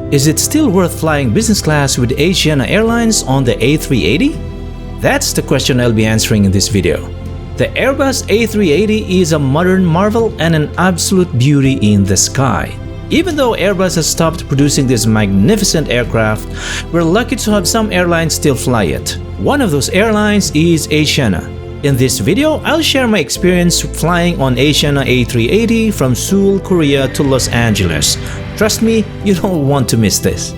Is it still worth flying business class with Asiana Airlines on the A380? That's the question I'll be answering in this video. The Airbus A380 is a modern marvel and an absolute beauty in the sky. Even though Airbus has stopped producing this magnificent aircraft, we're lucky to have some airlines still fly it. One of those airlines is Asiana. In this video, I'll share my experience flying on Asiana A380 from Seoul, Korea to Los Angeles. Trust me, you don't want to miss this.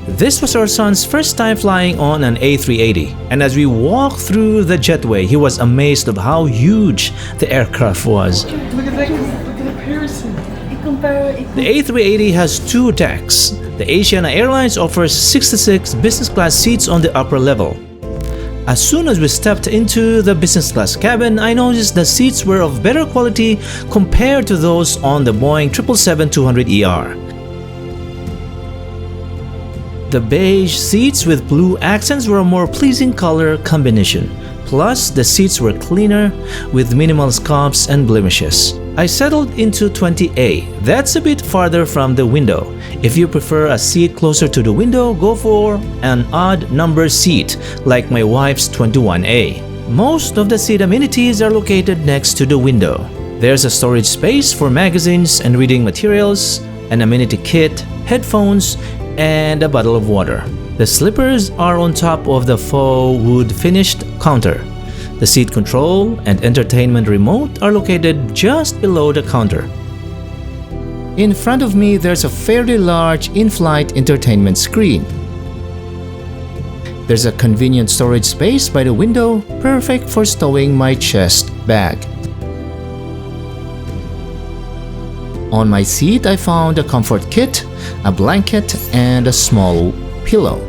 This was our son's first time flying on an A380, and as we walked through the jetway, he was amazed of how huge the aircraft was. Look at the comparison. The A380 has 2 decks. The Asiana Airlines offers 66 business class seats on the upper level. As soon as we stepped into the business class cabin, I noticed the seats were of better quality compared to those on the Boeing 777-200ER. The beige seats with blue accents were a more pleasing color combination. Plus, the seats were cleaner with minimal scuffs and blemishes. I settled into 20A. That's a bit farther from the window. If you prefer a seat closer to the window, go for an odd number seat like my wife's 21A. Most of the seat amenities are located next to the window. There's a storage space for magazines and reading materials, an amenity kit, headphones, and a bottle of water. The slippers are on top of the faux wood finished counter. The seat control and entertainment remote are located just below the counter. In front of me, there's a fairly large in-flight entertainment screen. There's a convenient storage space by the window, perfect for stowing my chest bag. On my seat, I found a comfort kit, a blanket, and a small pillow.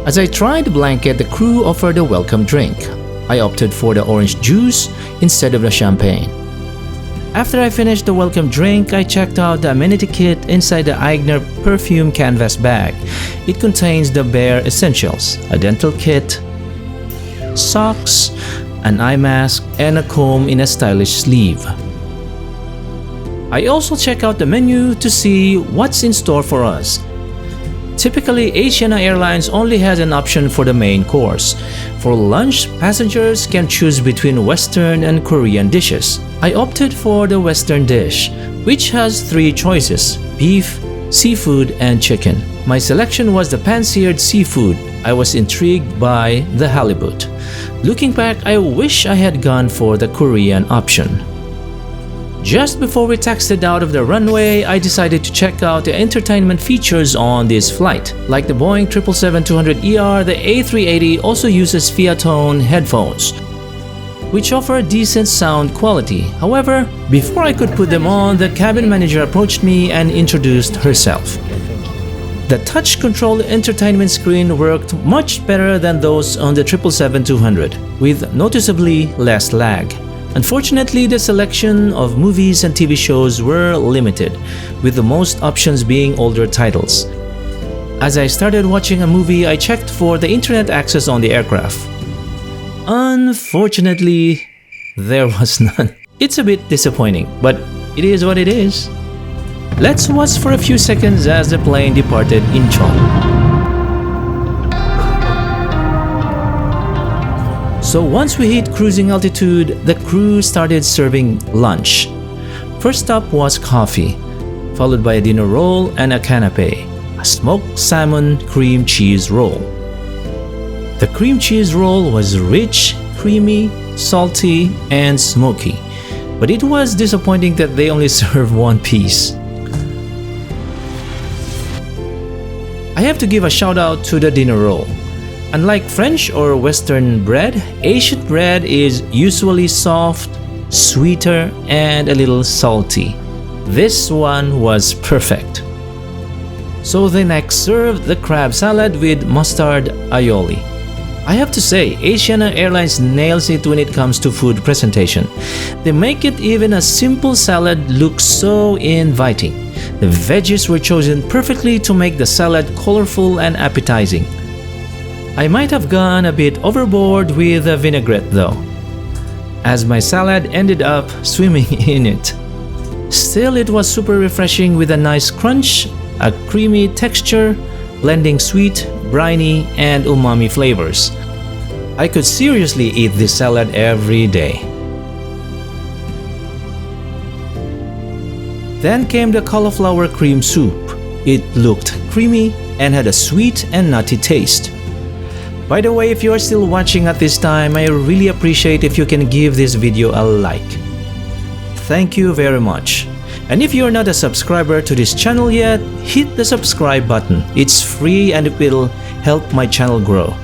As I tried the blanket, the crew offered a welcome drink. I opted for the orange juice instead of the champagne. After I finished the welcome drink, I checked out the amenity kit inside the Aigner perfume canvas bag. It contains the bare essentials: a dental kit, socks, an eye mask, and a comb in a stylish sleeve. I also check out the menu to see what's in store for us. Typically, Asiana Airlines only has an option for the main course. For lunch, passengers can choose between Western and Korean dishes. I opted for the Western dish, which has 3 choices: beef, seafood, and chicken. My selection was the pan-seared seafood. I was intrigued by the halibut. Looking back, I wish I had gone for the Korean option. Just before we taxied out of the runway, I decided to check out the entertainment features on this flight. Like the Boeing 777-200ER, the A380 also uses Fiatone headphones, which offer decent sound quality. However, before I could put them on, the cabin manager approached me and introduced herself. The touch control entertainment screen worked much better than those on the 777-200, with noticeably less lag. Unfortunately, the selection of movies and TV shows were limited, with the most options being older titles. As I started watching a movie, I checked for the internet access on the aircraft. Unfortunately, there was none. It's a bit disappointing, but it is what it is. Let's watch for a few seconds as the plane departed Incheon. So once we hit cruising altitude, the crew started serving lunch. First up was coffee, followed by a dinner roll and a canapé, a smoked salmon cream cheese roll. The cream cheese roll was rich, creamy, salty, and smoky, but it was disappointing that they only served 1 piece. I have to give a shout out to the dinner roll. Unlike French or Western bread, Asian bread is usually soft, sweeter, and a little salty. This one was perfect. So they next served the crab salad with mustard aioli. I have to say, Asiana Airlines nails it when it comes to food presentation. They make it even a simple salad look so inviting. The veggies were chosen perfectly to make the salad colorful and appetizing. I might have gone a bit overboard with the vinaigrette though, as my salad ended up swimming in it. Still, it was super refreshing with a nice crunch a creamy texture, blending sweet, briny, and umami flavors. I could seriously eat this salad every day. Then came the cauliflower cream soup. It looked creamy and had a sweet and nutty taste. By the way, if you are still watching at this time, I really appreciate if you can give this video a like. Thank you very much. And if you are not a subscriber to this channel yet, hit the subscribe button. It's free and it will help my channel grow.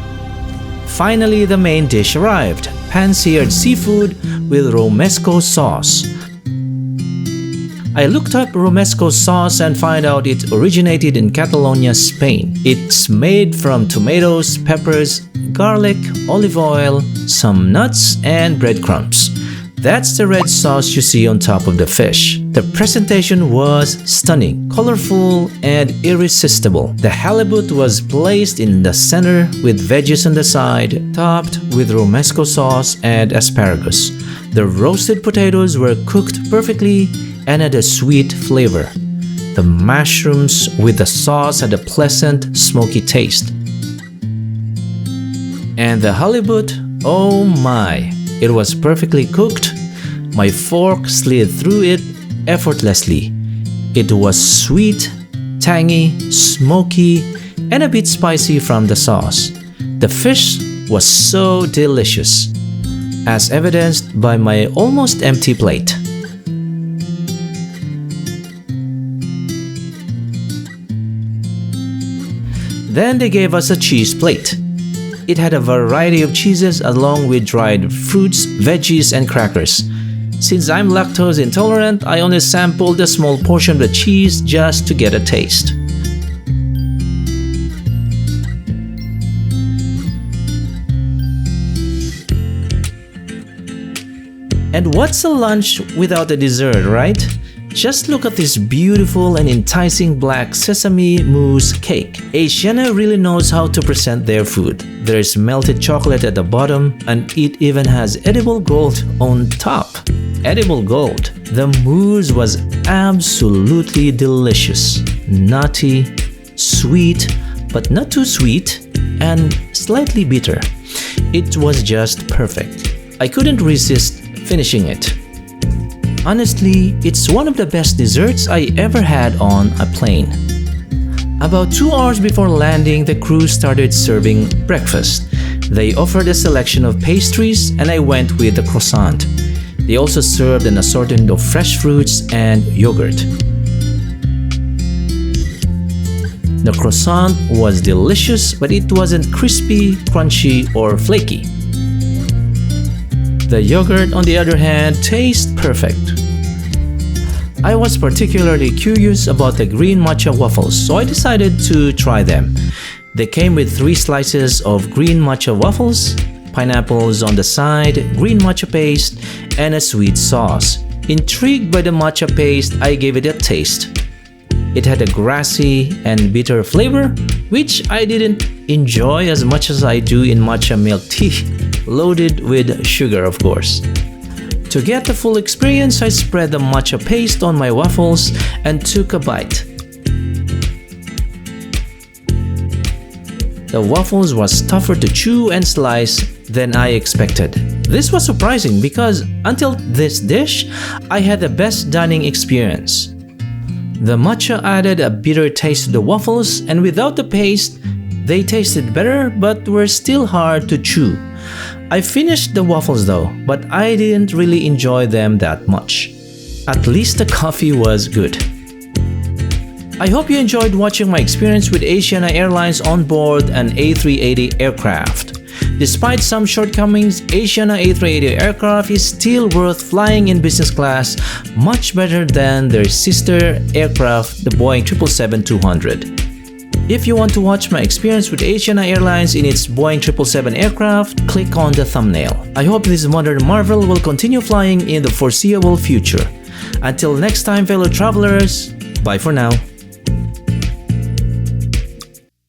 Finally, the main dish arrived, pan-seared seafood with romesco sauce. I looked up romesco sauce and found out it originated in Catalonia, Spain. It's made from tomatoes, peppers, garlic, olive oil, some nuts, and breadcrumbs. That's the red sauce you see on top of the fish. The presentation was stunning, colorful, and irresistible. The halibut was placed in the center with veggies on the side, topped with romesco sauce and asparagus. The roasted potatoes were cooked perfectly and had a sweet flavor. The mushrooms with the sauce had a pleasant, smoky taste. And the halibut, oh my! It was perfectly cooked. My fork slid through it effortlessly. It was sweet, tangy, smoky, and a bit spicy from the sauce. The fish was so delicious, as evidenced by my almost empty plate. Then they gave us a cheese plate. It had a variety of cheeses along with dried fruits, veggies, and crackers. Since I'm lactose intolerant, I only sampled a small portion of the cheese just to get a taste. And what's a lunch without a dessert, right? Just look at this beautiful and enticing black sesame mousse cake. Asiana really knows how to present their food. There's melted chocolate at the bottom and it even has edible gold on top. Edible gold. The mousse was absolutely delicious. Nutty, sweet, but not too sweet, and slightly bitter. It was just perfect. I couldn't resist finishing it. Honestly, it's one of the best desserts I ever had on a plane. About 2 hours before landing, the crew started serving breakfast. They offered a selection of pastries and I went with the croissant. They also served an assortment of fresh fruits and yogurt. The croissant was delicious, but it wasn't crispy, crunchy, or flaky. The yogurt, on the other hand, tastes perfect. I was particularly curious about the green matcha waffles, so I decided to try them. They came with 3 slices of green matcha waffles, pineapples on the side, green matcha paste, and a sweet sauce. Intrigued by the matcha paste, I gave it a taste. It had a grassy and bitter flavor, which I didn't enjoy as much as I do in matcha milk tea, loaded with sugar, of course. To get the full experience, I spread the matcha paste on my waffles and took a bite. The waffles was tougher to chew and slice than I expected. This was surprising because until this dish, I had the best dining experience. The matcha added a bitter taste to the waffles, and without the paste, they tasted better but were still hard to chew. I finished the waffles though, but I didn't really enjoy them that much. At least the coffee was good. I hope you enjoyed watching my experience with Asiana Airlines on board an A380 aircraft. Despite some shortcomings, Asiana A380 aircraft is still worth flying in business class, much better than their sister aircraft, the Boeing 777-200. If you want to watch my experience with Asiana Airlines in its Boeing 777 aircraft, click on the thumbnail. I hope this modern marvel will continue flying in the foreseeable future. Until next time, fellow travelers, bye for now.